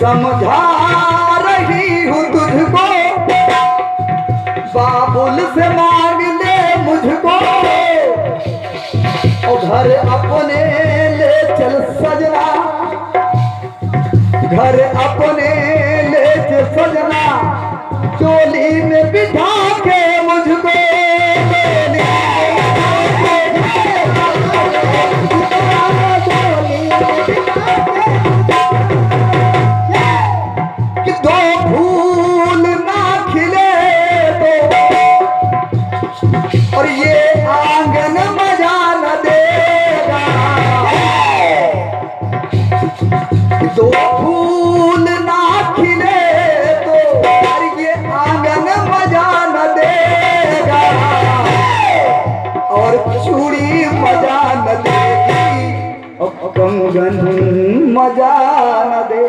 समझा रही हूँ तुझको, बाबुल से मांग ले मुझको, और घर अपने ले चल सजना, घर अपने ले चल सजना, चोली में बिठा के मुझको। कि दो फूल ना खिले तो, और ये आंगन मजा न देगा। कि दो फूल ना खिले तो, और ये आंगन मजा न देगा, और चूड़ी मजा न देगी, और कंगन मजा न दे।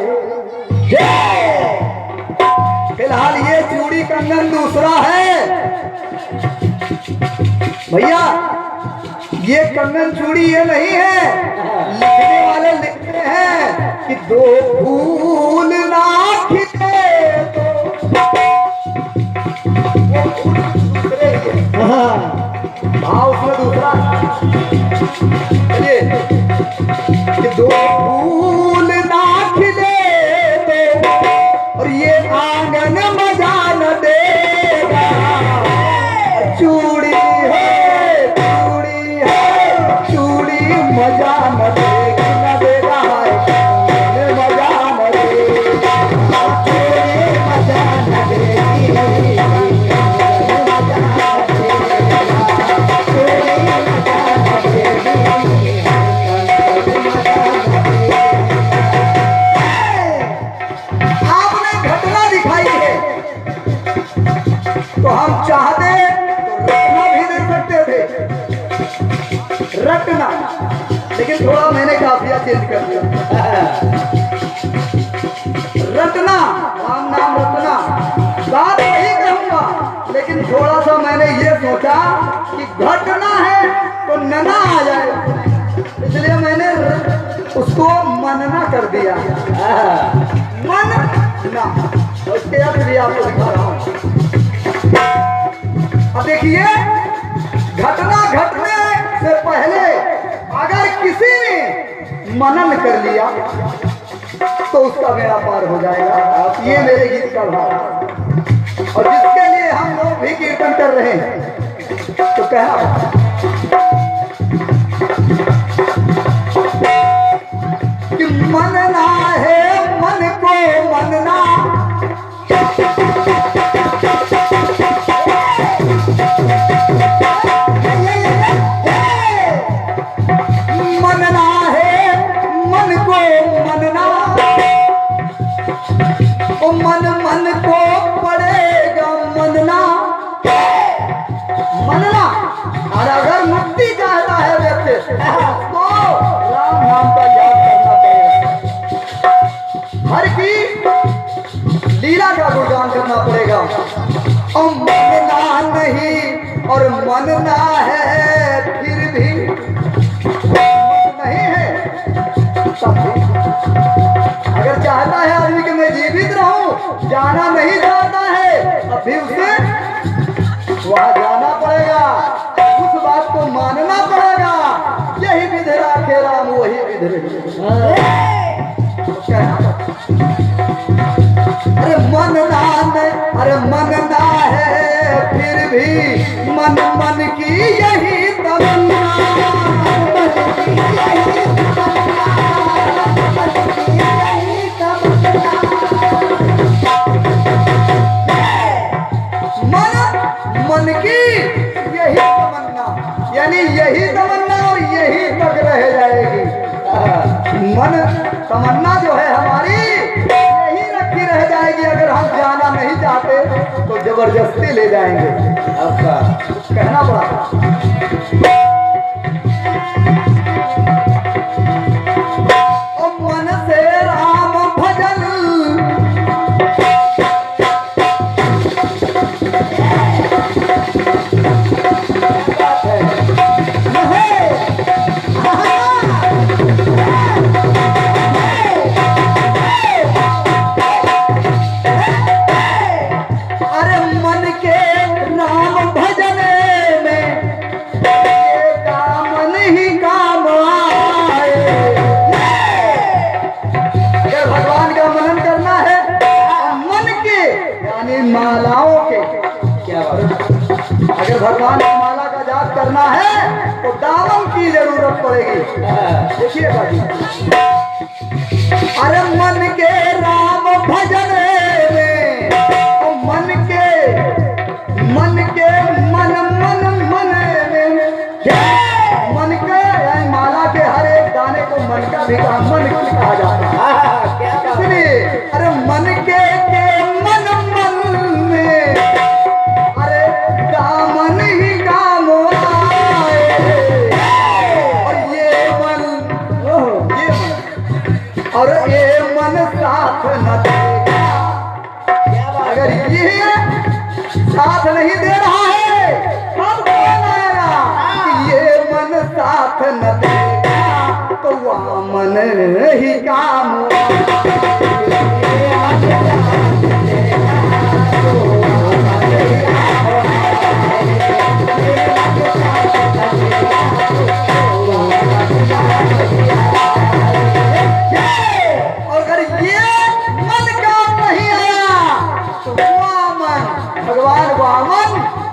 फिलहाल ये चूड़ी कंगन दूसरा है भैया, ये कंगन चूड़ी ये नहीं है। लिखने वाले लिखते हैं कि दो फूल ना खिले तो, भाव उसमें दूसरा। चलिए, कि दो फूल ना खिले तो, और ये आंगन मजा न देगा। चूड़ी है, चूड़ी है, चूड़ी मजा न देगी, न देगा है, मजा न देगा, चूड़ी मजा न देगी, मजा न तो हम चाहते तो रटना भी दे सकते थे, रटना, लेकिन थोड़ा मैंने काफिया चेंज कर दिया। रटना, राम नाम रटना, बात नहीं कहूंगा, लेकिन थोड़ा सा मैंने ये सोचा कि घटना है तो नना आ जाए, इसलिए मैंने उसको मनना कर दिया। मन ना, उसके अब भी आपको दिखा रहा हूं। अब देखिए, घटना घटने से पहले अगर किसी ने मनन कर लिया तो उसका बेड़ा पार हो जाएगा। ये मेरे गीत का भाव, और जिसके लिए हम लोग भी कीर्तन कर रहे हैं, तो कहना कि मनना है, मन को मनना, मनना है, मन को मनना, ओ मन मन को पड़ेगा मनना, मनना। और अगर मुक्ति चाहता है व्यक्ति तो राम नाम का जाप करना पड़ेगा, हर की लीला का गुणगान करना पड़ेगा। और मनना नहीं और मनना है, फिर भी नहीं है, अगर चाहता है आदमी कि मैं जीवित रहूं, जाना नहीं चाहता है, अभी उसे वहां जाना पड़ेगा, उस बात को मानना पड़ेगा। यही विधि राखे राम, वही विधि। अरे मनना नहीं, अरे मनना है, फिर भी मन मन की यही तमन्ना, मन की यही तमन्ना, यानी यही तमन्ना और यही तक रह जाएगी। मन तमन्ना जो है हमारी यही रखी रह जाएगी। अगर हम जाना नहीं चाहते तो जबरदस्ती ले जाएंगे। आपका कहना पड़ा, मन से राम भजन, यानी मालाओं के। क्या बात। अगर भगवान की माला का जाप करना है तो दामन की जरूरत पड़ेगी। देखिए बाजी, अरे मन के राम भजन में, मन के मन के माला के हर एक दाने को मन का भी मन कहा जाता है। इसलिए अरे मन के मन में, अरे दामन ही काम आए। और ये मन और ये मन साथ न देगा। अगर ये साथ नहीं दे रहा है तब कौन आएगा? कि ये मन साथ न देगा तो वह मन ही काम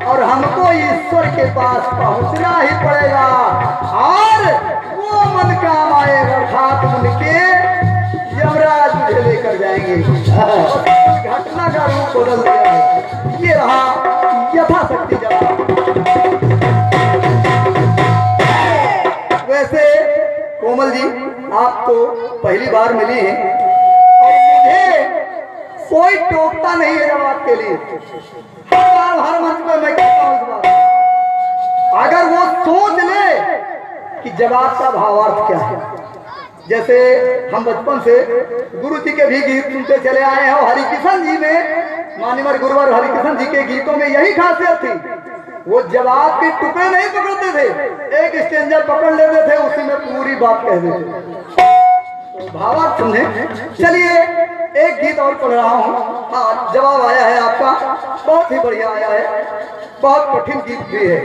और हमको ईश्वर के पास पहुंचना ही पड़ेगा। और वो मन काम आएगा, अर्थात उनके यमराज मुझे लेकर जाएंगे। घटना का रूप बदल दिया है। ये रहा यथाशक्ति जवाब। वैसे कोमल जी, आप तो पहली बार मिली हैं और मुझे कोई टोकता नहीं है जवाब के लिए। हर मंच में मैं कहता हूं इस बात, अगर वो सोच ले कि जवाब का भावार्थ क्या है। जैसे हम बचपन से गुरु जी के भी गीत सुनते चले आए हैं और हरिकिशन जी में, मान्यवर गुरुवर हरिकिशन जी के गीतों में यही खासियत थी। वो जवाब के टुकड़े नहीं पकड़ते थे, एक स्टेंजर पकड़ लेते थे, उसी में पूरी बात कह देते। भावार्थ समझे। चलिए एक गीत और पढ़ रहा हूँ। हाँ, जवाब आया है आपका, बहुत ही बढ़िया आया है, बहुत कठिन गीत भी है।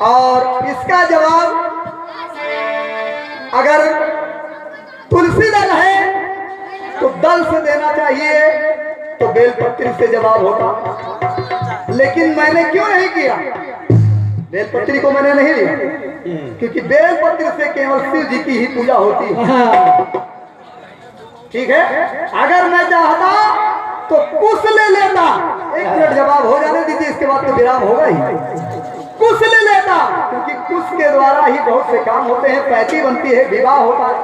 और इसका जवाब अगर तुलसी दल है तो दल से देना चाहिए, तो बेलपत्री से जवाब होगा। लेकिन मैंने क्यों नहीं किया? बेलपत्री को मैंने नहीं लिया क्योंकि बेलपत्र से केवल शिव जी की ही पूजा होती है। ठीक है, अगर मैं चाहता तो कुश ले लेता। एक मिनट जवाब हो जाने दीजिए, इसके बाद तो विराम होगा ही। कुश ले लेता क्योंकि कुश के द्वारा ही बहुत से काम होते हैं, पैती बनती है, विवाह होता है।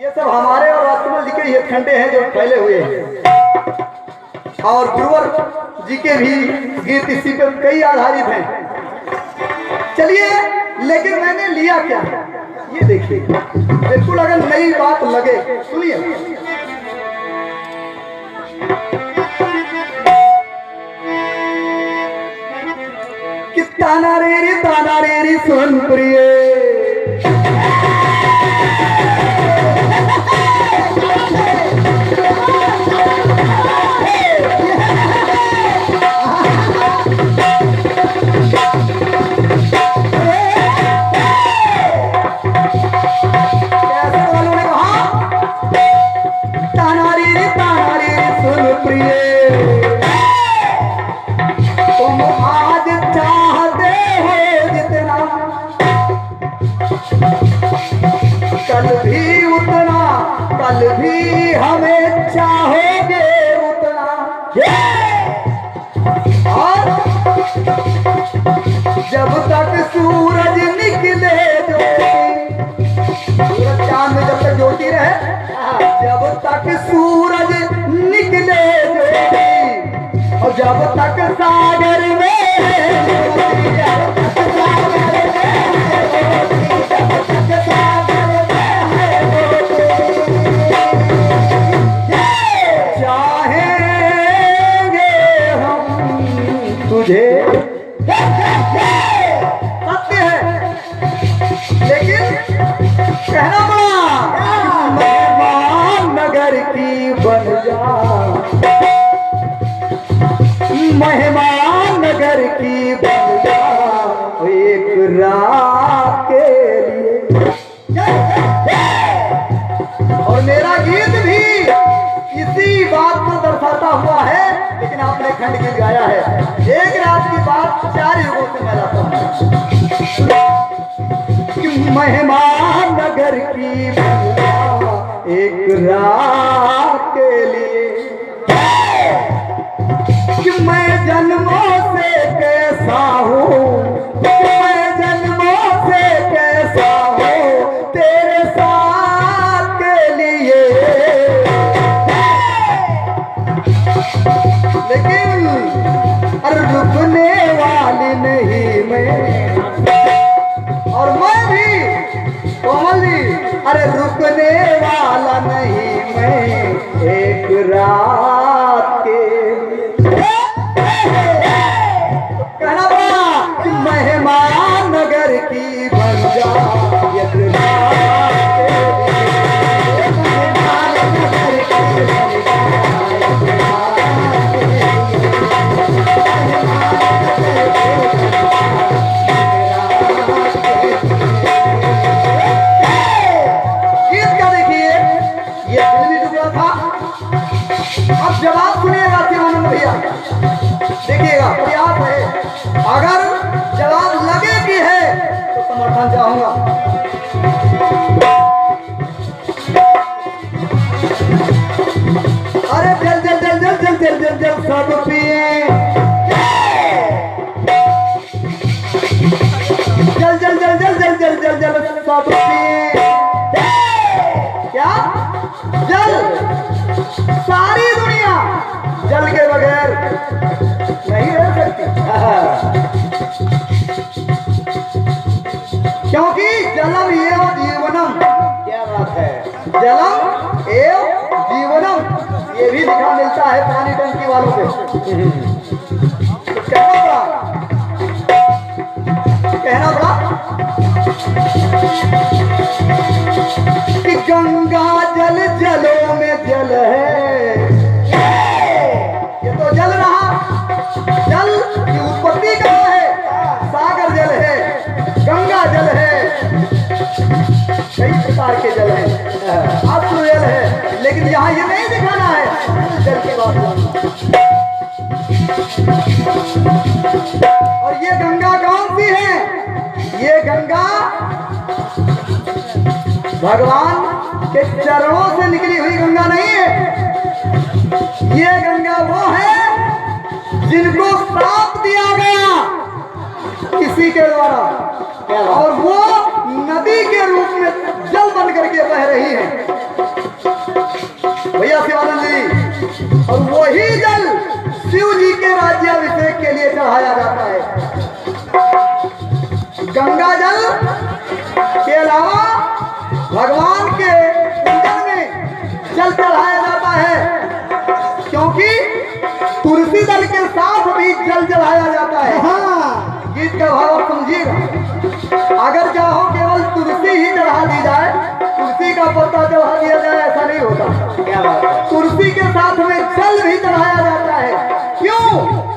ये सब हमारे और राजकमल जी के ये खंडे हैं जो फैले हुए हैं। और गुरुवर जी के भी गीत इसी पे कई आधारित हैं। चलिए, लेकिन मैंने लिया क्या, ये देखिए, बिल्कुल अगर नई बात लगे सुनिए। कि ताना रे रे सुन प्रिय, कल भी हमें चाहोगे उतना। और जब तक सूरज निकले ज्योति, सूरज चांद में जब तक ज्योति रहे, जब तक सूरज निकले ज्योति, और जब तक सागर में तुझे सत्य है, लेकिन कहना पड़ा मेहमान नगर की बन जा, मेहमान नगर की बन जा एक रात के लिए। और मेरा गीत भी इसी बात को दर्शाता हुआ है खंड की गाया है। एक रात की बात 4 युगों से मैं लाता हूँ कि मेहमान नगर की एक रात के लिए कि मैं जन्मों से कैसा हूँ, मैं जन्मों से कैसा हूँ तेरे साथ के लिए। लेकिन अरे रुकने वाली नहीं मैं, और मैं भी कोमल जी अरे रुकने वाला नहीं मैं एक रात के कहना पड़ा कि मेहमान नगर की बन जा एक रात के लिए। मेहमान नगर की बन जा जवाब सुनिएगा शिवानंद भैया, देखिएगा प्रयास है, अगर जवाब लगे कि है तो समर्थन चाहूंगा। अरे जल जल जल जल जल जल जल जल सब पिए, जल जल जल जल जल जल जल जल सब पिए। क्या जल? सारी दुनिया जल के बगैर नहीं रह सकती, क्योंकि जलम एव जीवनम। क्या बात है, जलम एव जीवनम ये भी लिखा मिलता है पानी टंकी वालों पे। कहना पड़ा कि गंगा जल जलों में जल है, ये तो जल रहा, जल की उत्पत्ति कहाँ है? सागर जल है, गंगा जल है, कई प्रकार के जल है, अश्रु जल है, लेकिन यहाँ ये नहीं दिखाना है जल की बात। और ये गंगा कौन सी है? ये गंगा भगवान के चरणों से निकली हुई गंगा नहीं है, ये गंगा वो है जिनको श्राप दिया गया किसी के द्वारा, और वो नदी के रूप में जल बन करके बह रही है भैया शिवानंद जी। और वही जल शिव जी के राज्याभिषेक के लिए चढ़ाया जाता है। गंगा जल के अलावा भगवान के पूजन में जल चढ़ाया जाता है, क्योंकि तुलसी दल के साथ भी जल चढ़ाया जाता है। हाँ, गीत का भाव समझिएगा, अगर चाहो केवल तुलसी ही चढ़ा दी जाए, तुलसी का पत्ता चढ़ा दिया जाए, ऐसा नहीं होता। क्या बात है, तुलसी के साथ में जल भी चढ़ाया जाता है। क्यों?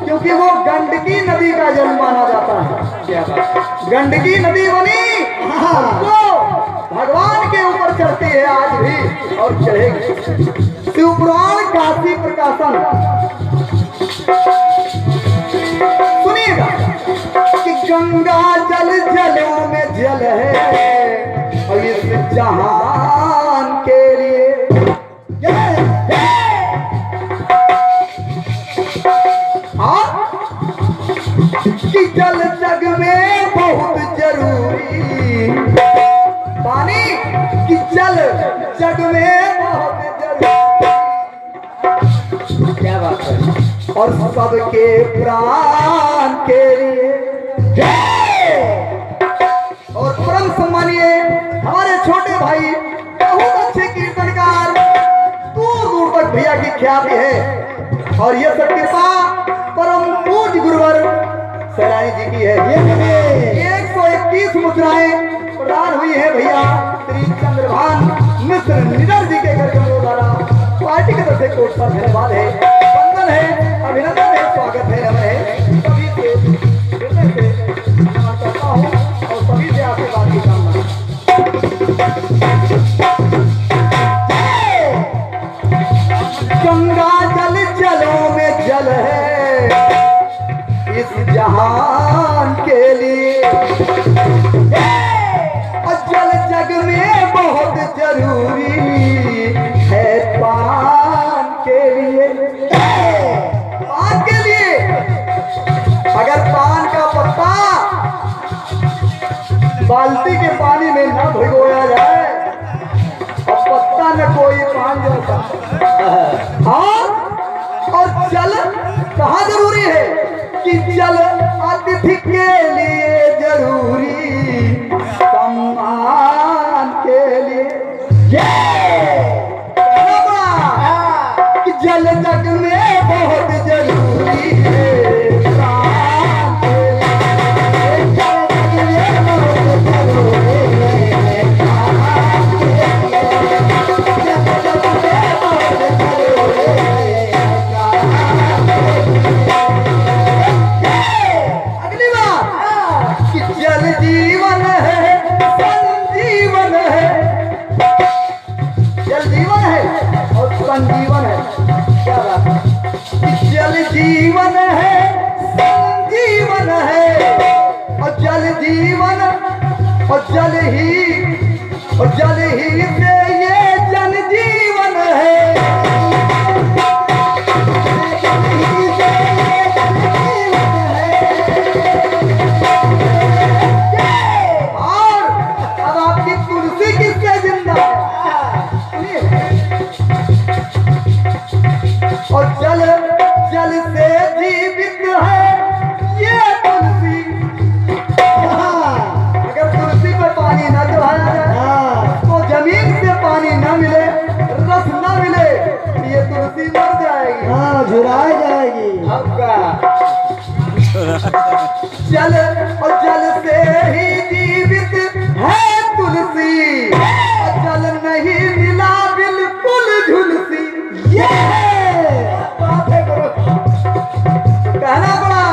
क्योंकि वो गंडकी नदी का जल माना जाता है। क्या बात है, गंडकी नदी बनी वो भगवान के ऊपर चढ़ती है आज भी और चढ़ेगी। शिवपुराण काशी प्रकाशन सुनिएगा कि गंगा जल जलों में जल है और इस जहान के लिए कि जल जग में बहुत जरूरी, पानी की जल जग में बहुत जरूरी। क्या बात है, और सबके प्राण के लिए। और परम सम्मानीय हमारे छोटे भाई बहुत अच्छे कीर्तनकार, दूर दूर तक भैया की ख्याति है, और ये सब कृपा परम पूज्य गुरुवर सराय जी की है। ये 121 मुद्राएं प्रदान हुई है भैया श्री चंद्रभान मिश्र निडर जी के घर द्वारा। पार्टी की तरफ से कोट सा धन्यवाद है, वंदन है, अभिनंदन है, स्वागत है, हमें सभी से हृदय से नमन करता हूँ और सभी से आशीर्वाद की कामना। गंगा जल जलों में जल है बाल्टी के पानी में न भिगोया जाए और पत्ता न कोई पान जाता। और जल कहाँ जरूरी है कि जल अतिथि के लिए जरूरी, सम्मान के लिए कि जल जग में बहुत जरूरी है। संजीवन है, क्या बात है? जल जीवन है, संजीवन है, और जल जीवन और जल ही से ये जन जीवन है। और अब आपकी तुलसी किससे जिंदा है? और जल से जीवित है ये तुलसी। अगर तुलसी पे पानी न चढ़ाया जाए तो जमीन से पानी न मिले, रस न मिले, ये तुलसी मर जाएगी। हाँ, झुरा जाएगी आपका। जल से ही जीवित है तुलसी, और जल नहीं मिला बिल्कुल झुलसी। कहना पड़ा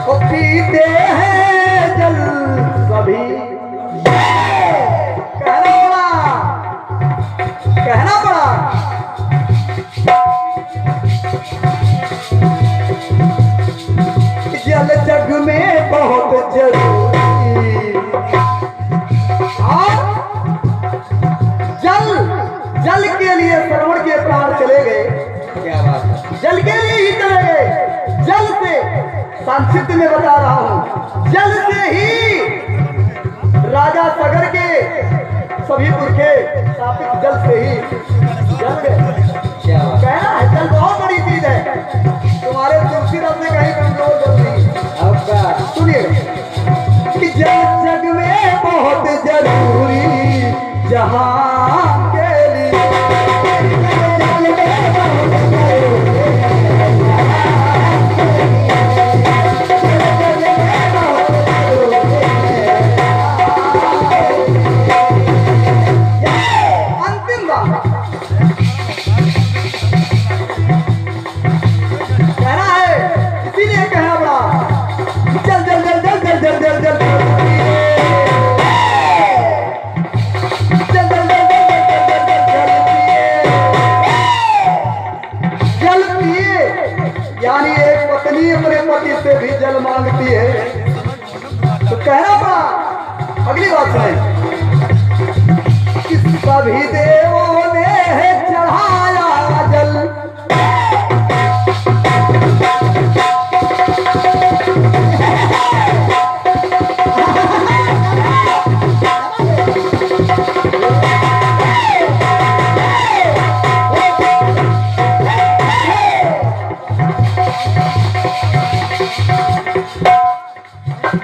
वो पीते हैं जल सभी। कहना पड़ा जल जग में बहुत जरूरी। और जल के लिए श्रवण के प्राण चले गए। क्या बात है? जल के लिए ही चले गए। जल से संक्षिप्त में बता रहा हूँ, जल से ही राजा सगर के सभी पुरखे स्थापित जल से ही जल गए। कहना है जल बहुत बड़ी चीज है, तुम्हारे तुलसीदास से कहीं कमजोर जल नहीं। सुनिए कि जल जग में बहुत जरूरी, जहां से भी जल मांगती है तो कहना पड़ा। अगली बात सुने कि सभी देवों ने चढ़ाया जल,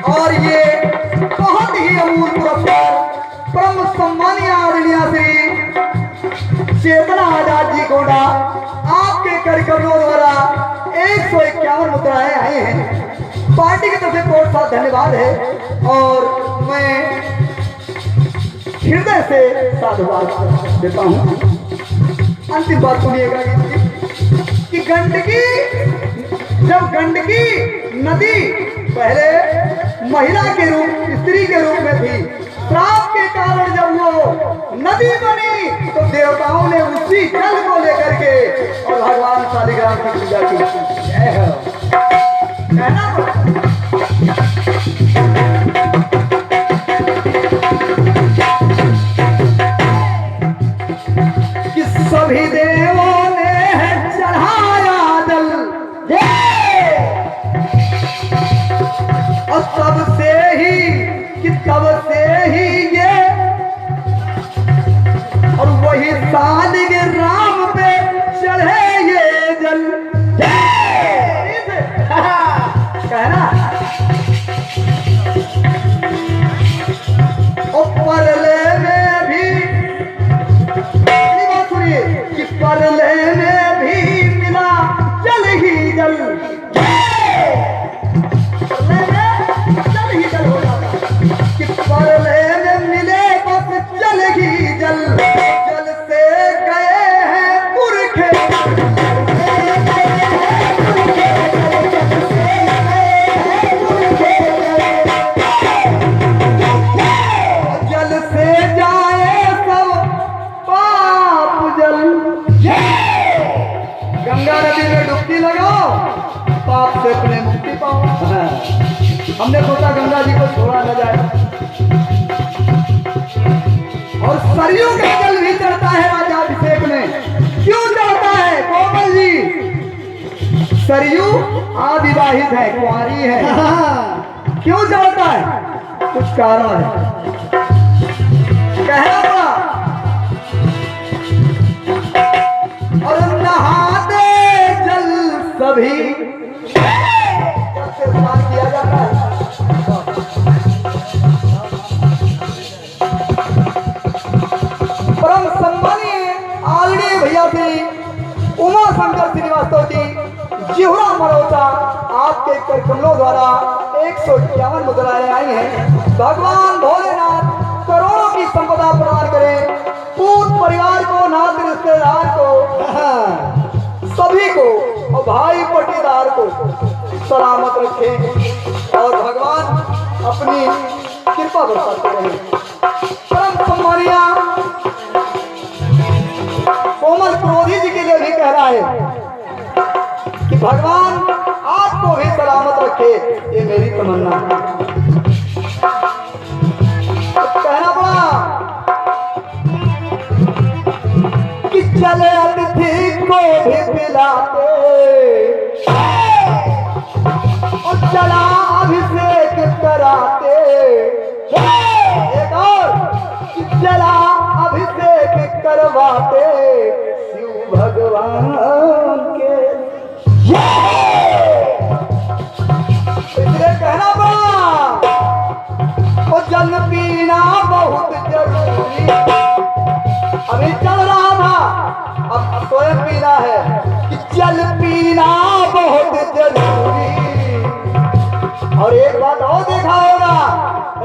और ये बहुत ही अमूल पुरस्कार परम सम्मानीय आदरणीय श्री चेतना आजाद जी गोंडा आपके कार्यक्रमों द्वारा 151 मुद्राएं आई हैं। पार्टी की तरफ से बहुत बहुत धन्यवाद है और मैं हृदय से साधुवाद देता हूँ। अंतिम बात सुनिएगा कि जब गंडकी नदी पहले महिला के रूप, स्त्री के रूप में थी, श्राप के कारण जब वो नदी बनी तो देवताओं ने उसी जल को लेकर के और भगवान शालिग्राम की पूजा की। कहना कि सभी देवों ने चढ़ाया जल। और तब से ही ये और वही सालिग राम पे चढ़े ये जल कहना और परले में भी बात सुनिए कि परले में भी मिला जल ही जल परले में मिले बस जल ही जल जल से गए हैं पुरखे जल से जाए सब पाप जल गंगा नदी में डुबकी लगाओ पाप से अपने मुक्ति पाओ। हमने सोचा गंगा जी को छोड़ा न जाए और सरयू का जल भी चढ़ता है राज्याभिषेक में। क्यों चढ़ता है कोमल जी? सरयू अविवाहित है, कुंवारी है। क्यों चढ़ता है? कुछ कारण है, कहना पड़ा। और नहाते जल सभी स्नान किया जाता है। परम सम्मानीय आदरणीय भैया श्री उमा शंकर श्रीवास्तव जी जिहुरा मरोचा आपके कर कमलों द्वारा 151 मुद्राएं आई हैं। भगवान भोलेनाथ करोड़ों की संपदा प्रदान करें, पूत परिवार को, नात रिश्तेदार को, सभी को और भाई पटीदार को सलामत रखें और भगवान अपनी कृपा बरसाते रहें। परम सम्मानीय कोमल क्रोधी जी के लिए भी कह रहा है कि भगवान आपको भी सलामत रखे, ये मेरी तमन्ना है। कहना पड़ा कि चले अतिथि को भी पिलाते और चला अभिषेक कराते, एक और कि चला अभिषेक करवाते शिव भगवान के। इसलिए कहना पड़ा और जल पीना बहुत जरूरी। अभी चल रहा था, अब स्वयं पीना है कि जल पीना बहुत जरूरी। और एक बात और देखा होगा,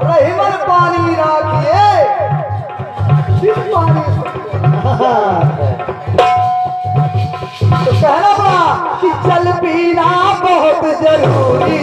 रहीमन पानी राखिए पानी। तो कहना पड़ा कि जल पीना बहुत जरूरी।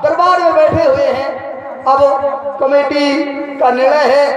दरबार में बैठे हुए हैं, अब कमेटी का निर्णय है